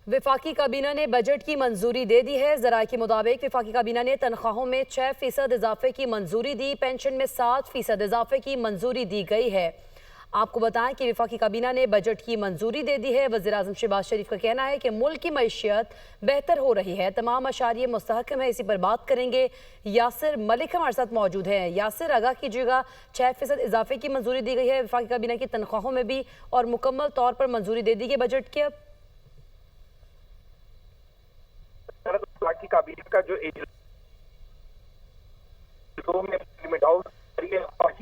विफाकी काबीना ने बजट की मंजूरी दे दी है। ज़राए के मुताबिक विफाकी काबीना ने तनख्वाहों में 6% इजाफे की मंजूरी दी। पेंशन में 7% इजाफे की मंजूरी दी गई है। आपको बताएं कि विफाकी काबीना ने बजट की मंजूरी दे दी है। वज़ीर-ए-आज़म शहबाज शरीफ का कहना है कि मुल्क की मईशत बेहतर हो रही है, तमाम अशारिये मुस्तहकम है। इसी पर बात करेंगे। यासिर मलिक हमारे साथ मौजूद हैं। यासिर, आगाह कीजिएगा, 6% इजाफे की मंजूरी दी गई है विफाकी काबीना की तनख्वाहों में भी, और मुकम्मल तौर पर मंजूरी दे दी गई बजट की। अब वफाकी काबीना का जो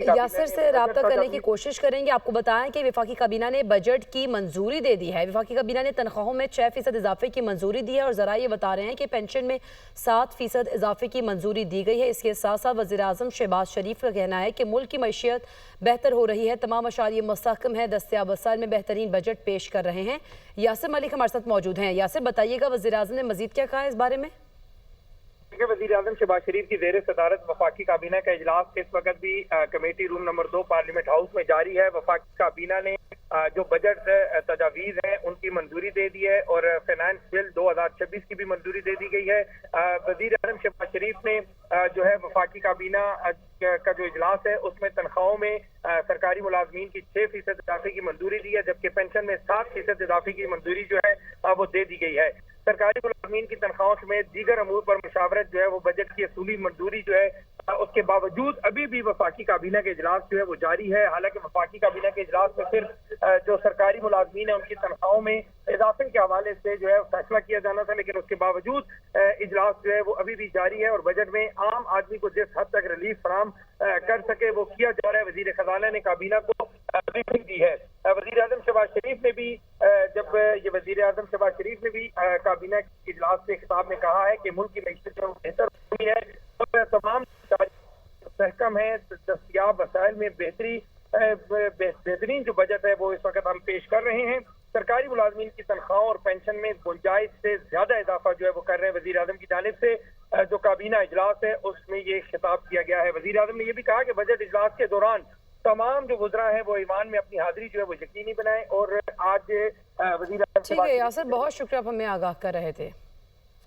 यासिर से रब्ता करने की कोशिश करेंगे। आपको बताएं कि विफाकी काबीना ने बजट की मंजूरी दे दी है। विफाकी काबीना ने तनख्वाहों में 6% इजाफे की मंजूरी दी है, और ज़रा ये बता रहे हैं कि पेंशन में 7% इजाफे की मंजूरी दी गई है। इसके साथ साथ वज़ीर-ए-आज़म शहबाज शरीफ का कहना है कि मुल्क की मईशत बेहतर हो रही है, तमाम अशारिये मुस्तहकम है, दस्तयाब वसाइल में बेहतरीन बजट पेश कर रहे हैं। यासिर मलिक हमारे साथ मौजूद हैं। यासिर, बताइएगा, वज़ीर-ए-आज़म ने मजीद क्या कहा है इस बारे में? वज़ीर-ए-आज़म शहबाज शरीफ की ज़ेर सदारत वफाकी काबीना का इजलास इस वक्त भी committee room number 2 parliament house में जारी है। वफाकी काबीना ने जो बजट तजावीज़ हैं उनकी मंजूरी दे दी है, और फाइनेंस बिल 2026 की भी मंजूरी दे दी गई है। वज़ीर-ए-आज़म शहबाज शरीफ ने जो है वफाकी काबीना का जो इजलास है उसमें तनख्वाहों में सरकारी मुलाजमीन की 6% इजाफे की मंजूरी दी है, जबकि पेंशन में 7% इजाफे की मंजूरी जो है वो दे दी गई है। सरकारी मुलाजमीन की तनख्वाहों समेत दीगर अमूर पर मुशावरत जो है वो बजट की असूली मंजूरी जो है उसके बावजूद अभी भी वफाकी काबीना के इजलास जो है वो जारी है। हालांकि वफाकी काबीना के इजलास में सिर्फ जो सरकारी मुलाजमीन है उनकी तनख्वाहों में इजाफे के हवाले से जो है फैसला किया जाना था, लेकिन उसके बावजूद इजलास जो है वो अभी भी जारी है, और बजट में आम आदमी को जिस हद तक रिलीफ फराम कर सके वो किया जा रहा है। वजीर खजाना ने काबीना को ब्रीफिंग दी है। वज़ीर-ए-आज़म शहबाज शरीफ ने भी जब ये वज़ीर-ए-आज़म शहबाज शरीफ ने भी काबीना के इजलास से खिताब में कहा है कि मुल्क की मईशत जो बेहतर हुई है, और तमाम मुस्तहकम है, दस्तयाब वसाइल में बेहतरीन जो बजट है वो इस वक्त हम पेश कर रहे हैं। सरकारी मुलाजमीन की तनख्वाहों और पेंशन में गुंजाइश से ज्यादा इजाफा जो है वो कर रहे हैं। वज़ीर-ए-आज़म की जानिब से जो काबीना इजलास है उसमें ये खिताब किया गया है। वज़ीर-ए-आज़म ने यह भी कहा कि बजट इजलास के दौरान तमाम जो गुजरा है वो ईवान में अपनी हाजिरी जो है वो यकीनी बनाए। और आज वज़ीर-ए-आज़म ठीक है यासिर, बहुत शुक्रिया, आप हमें आगाह कर रहे थे।